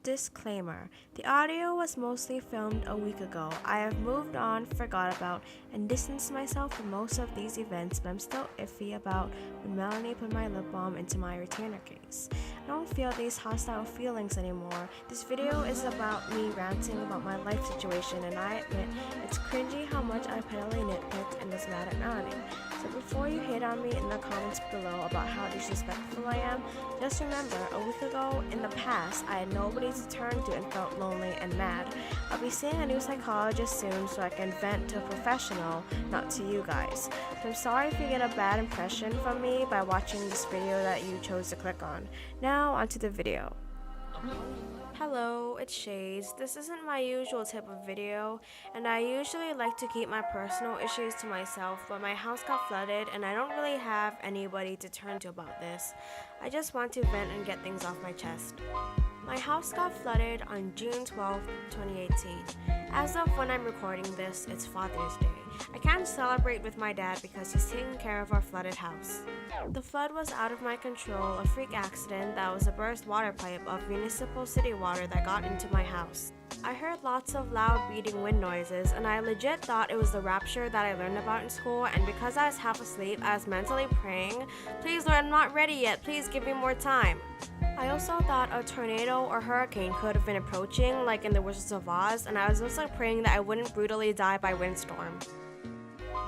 Disclaimer: the audio was mostly filmed a week ago. I have moved on, forgot about, and distanced myself from most of these events, but I'm still iffy about when Melanie put my lip balm into my retainer case. I don't feel these hostile feelings anymore. This video is about me ranting about my life situation, and I admit it's cringy how much I petally nitpicked and was mad at Melanie. So before you hate on me in the comments below about how disrespectful I am, just remember, a week ago in the past, I had nobody to turn to and felt lonely and mad. I'll be seeing a new psychologist soon so I can vent to a professional, not to you guys. So I'm sorry if you get a bad impression from me by watching this video that you chose to click on. Now onto the video. Hello, it's Shades. This isn't my usual type of video, and I usually like to keep my personal issues to myself, but my house got flooded and I don't really have anybody to turn to about this. I just want to vent and get things off my chest. My house got flooded on June 12, 2018. As of when I'm recording this, it's Father's Day. I can't celebrate with my dad because he's taking care of our flooded house. The flood was out of my control, a freak accident that was a burst water pipe of municipal city water that got into my house. I heard lots of loud beating wind noises, and I legit thought it was the rapture that I learned about in school, and because I was half asleep, I was mentally praying, "Please Lord, I'm not ready yet, please give me more time." I also thought a tornado or hurricane could have been approaching, like in The Wizard of Oz, and I was also praying that I wouldn't brutally die by windstorm.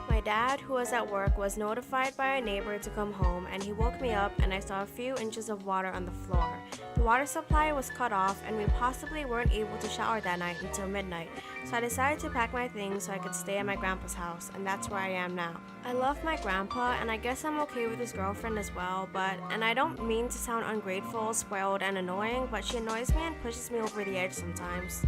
My dad, who was at work, was notified by a neighbor to come home, and he woke me up and I saw a few inches of water on the floor. The water supply was cut off and we possibly weren't able to shower that night until midnight, so I decided to pack my things so I could stay at my grandpa's house, and that's where I am now. I love my grandpa, and I guess I'm okay with his girlfriend as well, and I don't mean to sound ungrateful, spoiled, and annoying, but she annoys me and pushes me over the edge sometimes.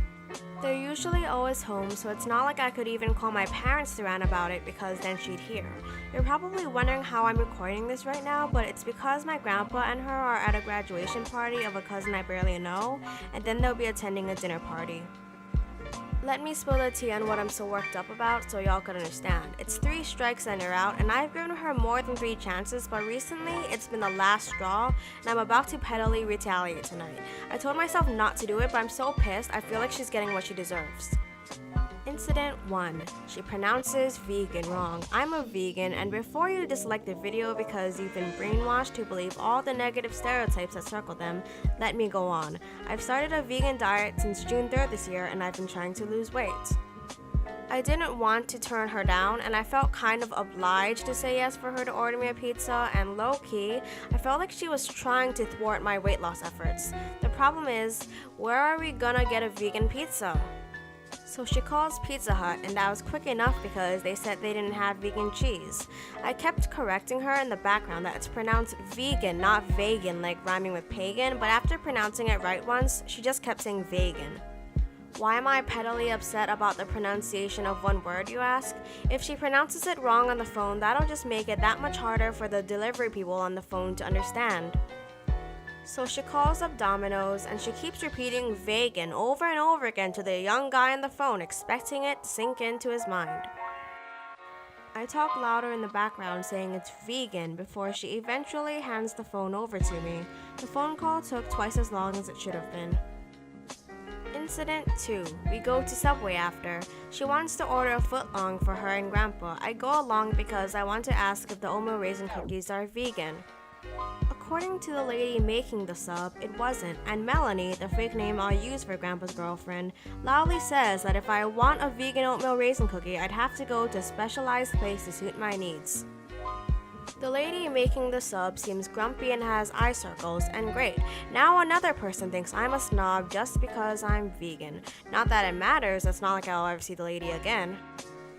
They're usually always home, so it's not like I could even call my parents to rant about it because then she'd hear. You're probably wondering how I'm recording this right now, but it's because my grandpa and her are at a graduation party of a cousin I barely know, and then they'll be attending a dinner party. Let me spill the tea on what I'm so worked up about so y'all can understand. It's 3 strikes and you're out, and I've given her more than 3 chances, but recently it's been the last straw, and I'm about to pettily retaliate tonight. I told myself not to do it, but I'm so pissed I feel like she's getting what she deserves. Incident 1. She pronounces vegan wrong. I'm a vegan, and before you dislike the video because you've been brainwashed to believe all the negative stereotypes that circle them, let me go on. I've started a vegan diet since June 3rd this year, and I've been trying to lose weight. I didn't want to turn her down, and I felt kind of obliged to say yes for her to order me a pizza, and low-key, I felt like she was trying to thwart my weight loss efforts. The problem is, where are we gonna get a vegan pizza? So she calls Pizza Hut, and that was quick enough because they said they didn't have vegan cheese. I kept correcting her in the background that it's pronounced vegan, not vegan, like rhyming with pagan, but after pronouncing it right once, she just kept saying vegan. Why am I pettily upset about the pronunciation of one word, you ask? If she pronounces it wrong on the phone, that'll just make it that much harder for the delivery people on the phone to understand. So she calls up Domino's, and she keeps repeating vegan over and over again to the young guy on the phone, expecting it to sink into his mind. I talk louder in the background saying it's vegan before she eventually hands the phone over to me. The phone call took twice as long as it should have been. Incident 2. We go to Subway after. She wants to order a footlong for her and Grandpa. I go along because I want to ask if the oatmeal raisin cookies are vegan. According to the lady making the sub, it wasn't, and Melanie, the fake name I'll use for Grandpa's girlfriend, loudly says that if I want a vegan oatmeal raisin cookie, I'd have to go to a specialized place to suit my needs. The lady making the sub seems grumpy and has eye circles, and great, now another person thinks I'm a snob just because I'm vegan. Not that it matters, it's not like I'll ever see the lady again.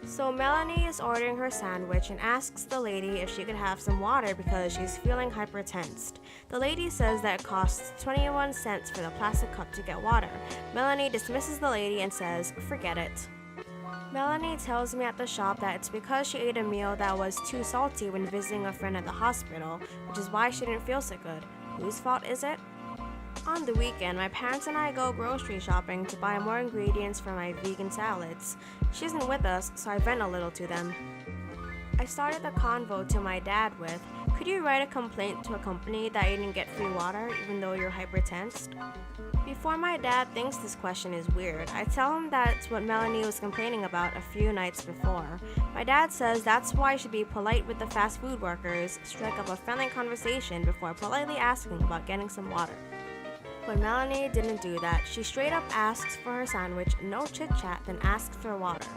So Melanie is ordering her sandwich and asks the lady if she could have some water because she's feeling hypertensed. The lady says that it costs 21 cents for the plastic cup to get water. Melanie dismisses the lady and says, "Forget it." Melanie tells me at the shop that it's because she ate a meal that was too salty when visiting a friend at the hospital, which is why she didn't feel so good. Whose fault is it? On the weekend, my parents and I go grocery shopping to buy more ingredients for my vegan salads. She isn't with us, so I vent a little to them. I started the convo to my dad with, Could you write a complaint to a company that you didn't get free water even though you're hypertensed? Before my dad thinks this question is weird, I tell him that's what Melanie was complaining about a few nights before. My dad says that's why I should be polite with the fast food workers, strike up a friendly conversation before politely asking about getting some water. But Melanie didn't do that. She straight up asks for her sandwich, no chit-chat, then asks for water.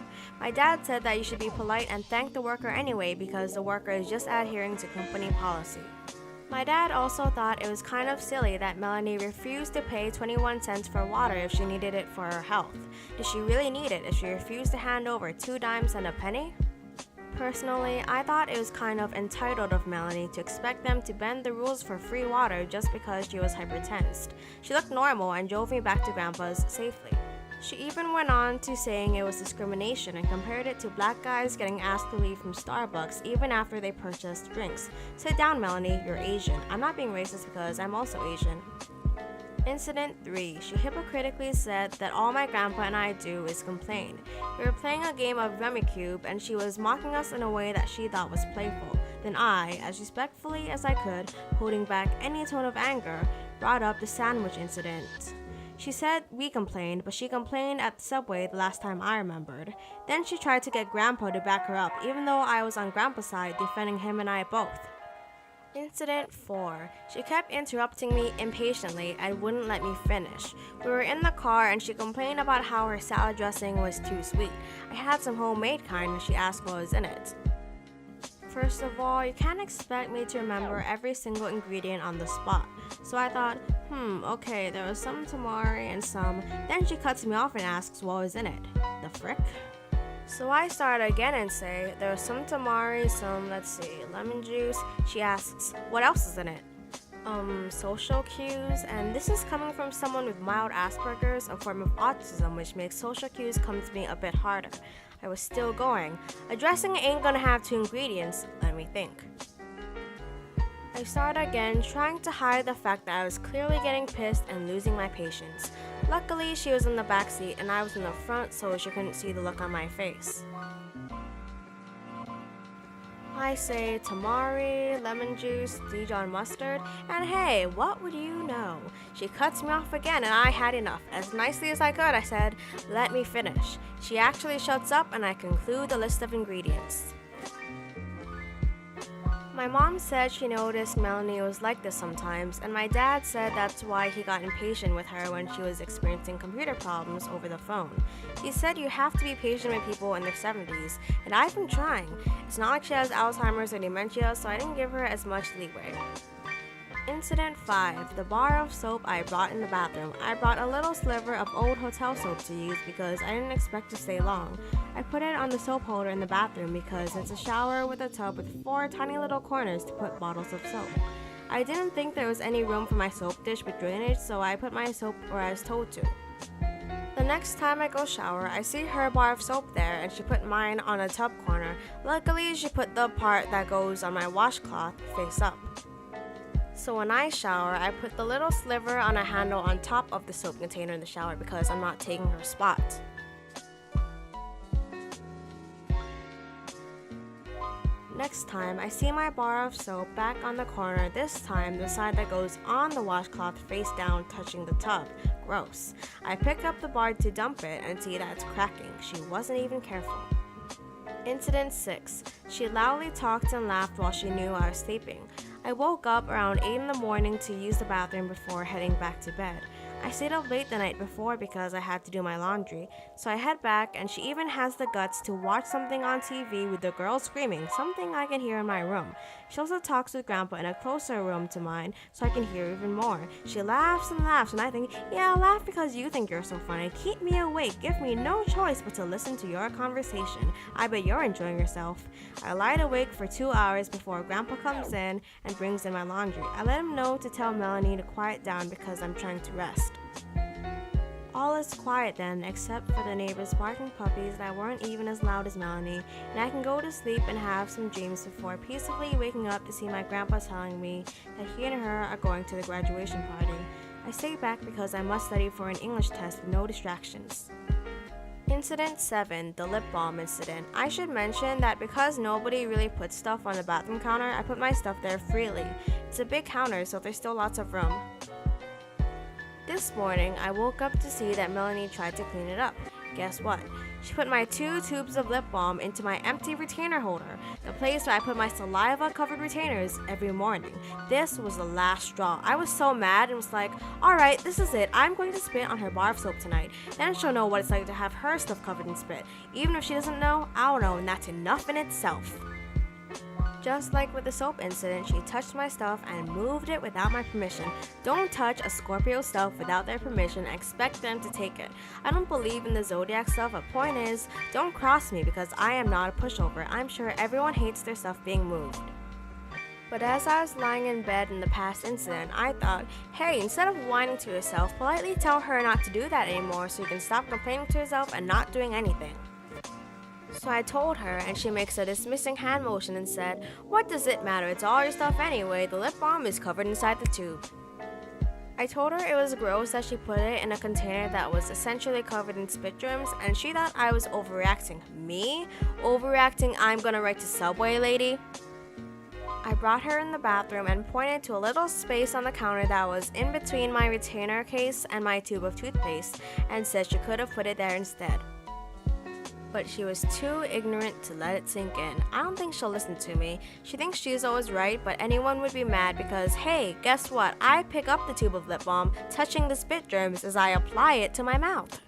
My dad said that you should be polite and thank the worker anyway because the worker is just adhering to company policy. My dad also thought it was kind of silly that Melanie refused to pay 21 cents for water if she needed it for her health. Did she really need it if she refused to hand over 2 dimes and a penny? Personally, I thought it was kind of entitled of Melanie to expect them to bend the rules for free water just because she was hypertensed. She looked normal and drove me back to Grandpa's safely. She even went on to saying it was discrimination and compared it to black guys getting asked to leave from Starbucks even after they purchased drinks. Sit down, Melanie, you're Asian. I'm not being racist because I'm also Asian. Incident 3. She hypocritically said that all my grandpa and I do is complain. We were playing a game of Rummikub and she was mocking us in a way that she thought was playful. Then I, as respectfully as I could, holding back any tone of anger, brought up the sandwich incident. She said we complained, but she complained at the subway the last time I remembered. Then she tried to get Grandpa to back her up, even though I was on Grandpa's side defending him and I both. Incident 4. She kept interrupting me impatiently and wouldn't let me finish. We were in the car and she complained about how her salad dressing was too sweet. I had some homemade kind and she asked what was in it. First of all, you can't expect me to remember every single ingredient on the spot. So I thought, okay, there was some tamari and some. Then she cuts me off and asks what was in it. The frick? So I start again and say, there was some tamari, some, lemon juice. She asks, what else is in it? Social cues, and this is coming from someone with mild Asperger's, a form of autism which makes social cues come to me a bit harder. I was still going. A dressing ain't gonna have 2 ingredients, let me think. I started again, trying to hide the fact that I was clearly getting pissed and losing my patience. Luckily, she was in the back seat and I was in the front, so she couldn't see the look on my face. I say tamari, lemon juice, Dijon mustard, and hey, what would you know? She cuts me off again and I had enough. As nicely as I could, I said, let me finish. She actually shuts up and I conclude the list of ingredients. My mom said she noticed Melanie was like this sometimes, and my dad said that's why he got impatient with her when she was experiencing computer problems over the phone. He said you have to be patient with people in their 70s, and I've been trying. It's not like she has Alzheimer's or dementia, so I didn't give her as much leeway. Incident 5. The bar of soap I brought in the bathroom. I brought a little sliver of old hotel soap to use because I didn't expect to stay long. I put it on the soap holder in the bathroom because it's a shower with a tub with 4 tiny little corners to put bottles of soap. I didn't think there was any room for my soap dish with drainage, so I put my soap where I was told to. The next time I go shower, I see her bar of soap there and she put mine on a tub corner. Luckily, she put the part that goes on my washcloth face up. So when I shower, I put the little sliver on a handle on top of the soap container in the shower because I'm not taking her spot. Next time, I see my bar of soap back on the corner, this time the side that goes on the washcloth face down touching the tub. Gross. I pick up the bar to dump it and see that it's cracking. She wasn't even careful. Incident 6. She loudly talked and laughed while she knew I was sleeping. I woke up around 8 in the morning to use the bathroom before heading back to bed. I stayed up late the night before because I had to do my laundry, so I head back and she even has the guts to watch something on TV with the girl screaming, something I can hear in my room. She also talks with Grandpa in a closer room to mine, so I can hear even more. She laughs and laughs, and I think, yeah, laugh because you think you're so funny. Keep me awake, give me no choice but to listen to your conversation. I bet you're enjoying yourself. I lied awake for 2 hours before Grandpa comes in and brings in my laundry. I let him know to tell Melanie to quiet down because I'm trying to rest. All is quiet then, except for the neighbors barking puppies that weren't even as loud as Melanie, and I can go to sleep and have some dreams before peacefully waking up to see my grandpa telling me that he and her are going to the graduation party. I stay back because I must study for an English test with no distractions. Incident 7, the lip balm incident. I should mention that because nobody really puts stuff on the bathroom counter, I put my stuff there freely. It's a big counter, so there's still lots of room. This morning, I woke up to see that Melanie tried to clean it up. Guess what? She put my 2 tubes of lip balm into my empty retainer holder, the place where I put my saliva-covered retainers every morning. This was the last straw. I was so mad and was like, alright, this is it. I'm going to spit on her bar of soap tonight. Then she'll know what it's like to have her stuff covered in spit. Even if she doesn't know, I'll know, and that's enough in itself. Just like with the soap incident, she touched my stuff and moved it without my permission. Don't touch a Scorpio stuff without their permission and expect them to take it. I don't believe in the zodiac stuff, but point is, don't cross me because I am not a pushover. I'm sure everyone hates their stuff being moved. But as I was lying in bed in the past incident, I thought, hey, instead of whining to yourself, politely tell her not to do that anymore so you can stop complaining to yourself and not doing anything. So I told her, and she makes a dismissing hand motion and said, what does it matter? It's all your stuff anyway. The lip balm is covered inside the tube. I told her it was gross that she put it in a container that was essentially covered in spit germs, and she thought I was overreacting. Me? Overreacting? I'm gonna write to Subway, lady? I brought her in the bathroom and pointed to a little space on the counter that was in between my retainer case and my tube of toothpaste, and said she could have put it there instead. But she was too ignorant to let it sink in. I don't think she'll listen to me. She thinks she's always right, but anyone would be mad because, hey, guess what? I pick up the tube of lip balm, touching the spit germs as I apply it to my mouth.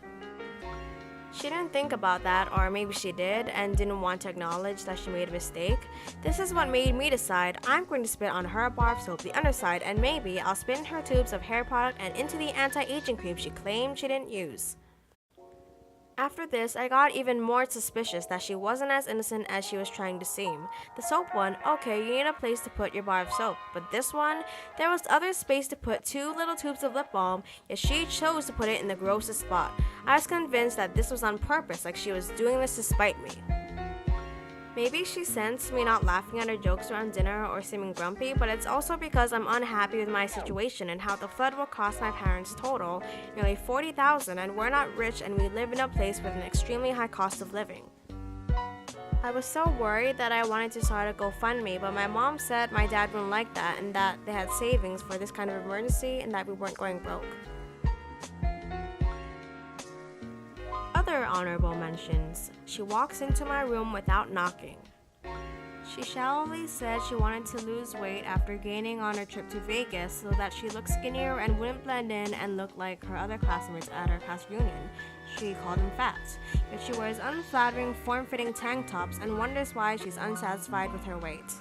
She didn't think about that, or maybe she did and didn't want to acknowledge that she made a mistake. This is what made me decide I'm going to spit on her bar of soap, the underside, and maybe I'll spit in her tubes of hair product and into the anti-aging cream she claimed she didn't use. After this, I got even more suspicious that she wasn't as innocent as she was trying to seem. The soap one, okay, you need a place to put your bar of soap. But this one, there was other space to put 2 little tubes of lip balm, yet she chose to put it in the grossest spot. I was convinced that this was on purpose, like she was doing this to spite me. Maybe she sensed me not laughing at her jokes around dinner or seeming grumpy, but it's also because I'm unhappy with my situation and how the flood will cost my parents total nearly $40,000, and we're not rich and we live in a place with an extremely high cost of living. I was so worried that I wanted to start a GoFundMe, but my mom said my dad wouldn't like that and that they had savings for this kind of emergency and that we weren't going broke. Other honorable mentions. She walks into my room without knocking. She shallowly said she wanted to lose weight after gaining on her trip to Vegas so that she looked skinnier and wouldn't blend in and look like her other classmates at her class reunion. She called them fat. Yet she wears unflattering, form-fitting tank tops and wonders why she's unsatisfied with her weight.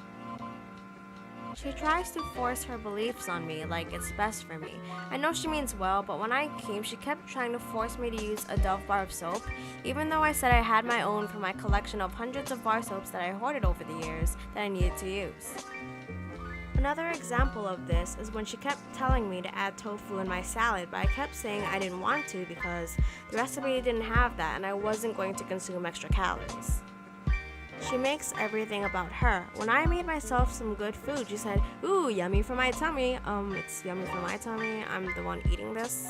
She tries to force her beliefs on me like it's best for me. I know she means well, but when I came, she kept trying to force me to use a Dove bar of soap, even though I said I had my own from my collection of hundreds of bar soaps that I hoarded over the years that I needed to use. Another example of this is when she kept telling me to add tofu in my salad, but I kept saying I didn't want to because the recipe didn't have that and I wasn't going to consume extra calories. She makes everything about her. When I made myself some good food, she said, ooh, yummy for my tummy. It's yummy for my tummy. I'm the one eating this.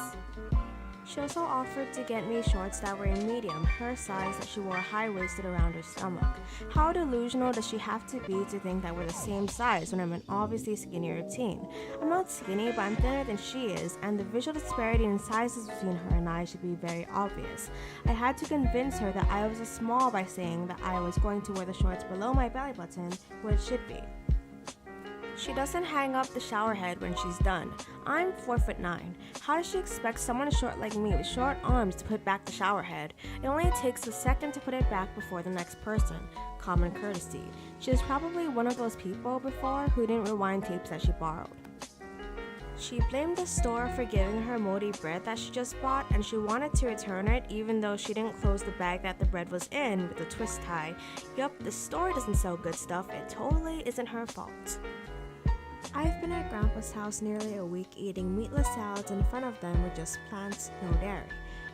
She also offered to get me shorts that were in medium, her size, that she wore high-waisted around her stomach. How delusional does she have to be to think that we're the same size when I'm an obviously skinnier teen? I'm not skinny, but I'm thinner than she is, and the visual disparity in sizes between her and I should be very obvious. I had to convince her that I was a small by saying that I was going to wear the shorts below my belly button, where it should be. She doesn't hang up the shower head when she's done. I'm 4'9". How does she expect someone short like me with short arms to put back the shower head? It only takes a second to put it back before the next person. Common courtesy. She was probably one of those people before who didn't rewind tapes that she borrowed. She blamed the store for giving her moldy bread that she just bought, and she wanted to return it even though she didn't close the bag that the bread was in with a twist tie. Yup, the store doesn't sell good stuff. It totally isn't her fault. I've been at Grandpa's house nearly a week eating meatless salads in front of them with just plants, no dairy.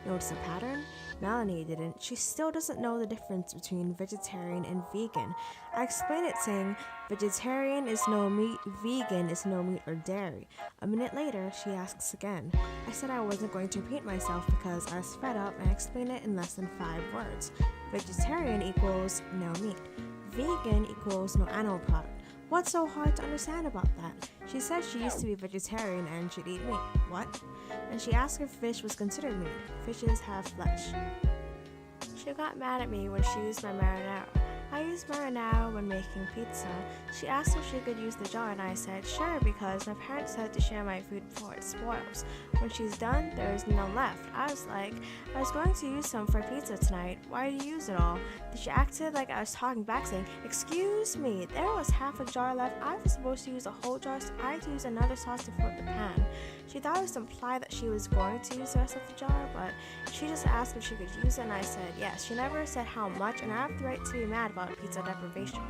notice a pattern? Melanie didn't. She still doesn't know the difference between vegetarian and vegan. I explained it saying, vegetarian is no meat, vegan is no meat or dairy. A minute later, she asks again. I said I wasn't going to repeat myself because I was fed up and I explained it in less than 5 words. Vegetarian equals no meat. Vegan equals no animal product. What's so hard to understand about that? She said she used to be vegetarian and she'd eat meat. What? And she asked if fish was considered meat. Fishes have flesh. She got mad at me when she used my marinara. I use marinara when making pizza. She asked if she could use the jar and I said sure because my parents said to share my food before it spoils. When she's done, there is none left. I was like, I was going to use some for pizza tonight. Why do you use it all? Then she acted like I was talking back saying, excuse me, there was half a jar left. I was supposed to use a whole jar, so I had to use another sauce to flip the pan. She thought it was implied that she was going to use the rest of the jar, but she just asked if she could use it and I said yes. She never said how much and I have the right to be mad about pizza deprivation.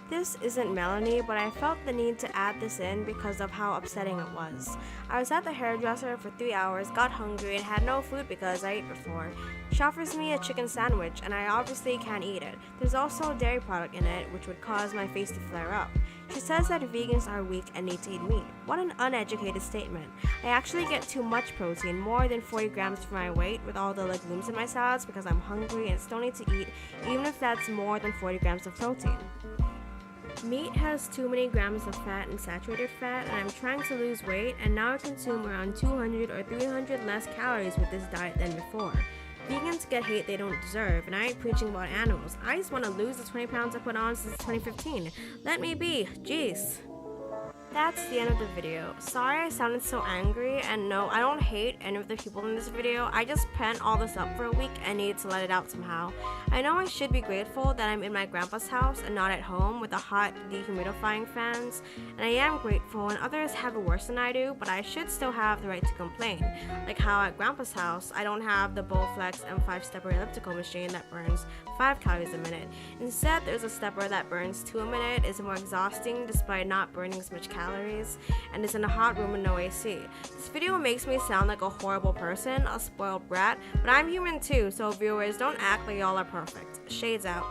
This isn't Melanie, but I felt the need to add this in because of how upsetting it was. I was at the hairdresser for 3 hours, got hungry, and had no food because I ate before. She offers me a chicken sandwich, and I obviously can't eat it. There's also a dairy product in it, which would cause my face to flare up. She says that vegans are weak and need to eat meat. What an uneducated statement. I actually get too much protein, more than 40 grams for my weight, with all the legumes in my salads because I'm hungry and still need to eat, even if that's more than 40 grams of protein. Meat has too many grams of fat and saturated fat, and I'm trying to lose weight, and now I consume around 200 or 300 less calories with this diet than before. Vegans get hate they don't deserve, and I ain't preaching about animals. I just want to lose the 20 pounds I put on since 2015. Let me be. Jeez. That's the end of the video. Sorry I sounded so angry, and no, I don't hate any of the people in this video. I just pent all this up for a week and needed to let it out somehow. I know I should be grateful that I'm in my grandpa's house and not at home with the hot dehumidifying fans, and I am grateful, and others have it worse than I do, but I should still have the right to complain. Like how at grandpa's house, I don't have the Bowflex M5 stepper elliptical machine that burns 5 calories a minute. Instead, there's a stepper that burns 2 a minute, is more exhausting despite not burning as much calories, and is in a hot room with no AC. This video makes me sound like a horrible person, a spoiled brat, but I'm human too, so viewers, don't act like y'all are perfect. Shades out.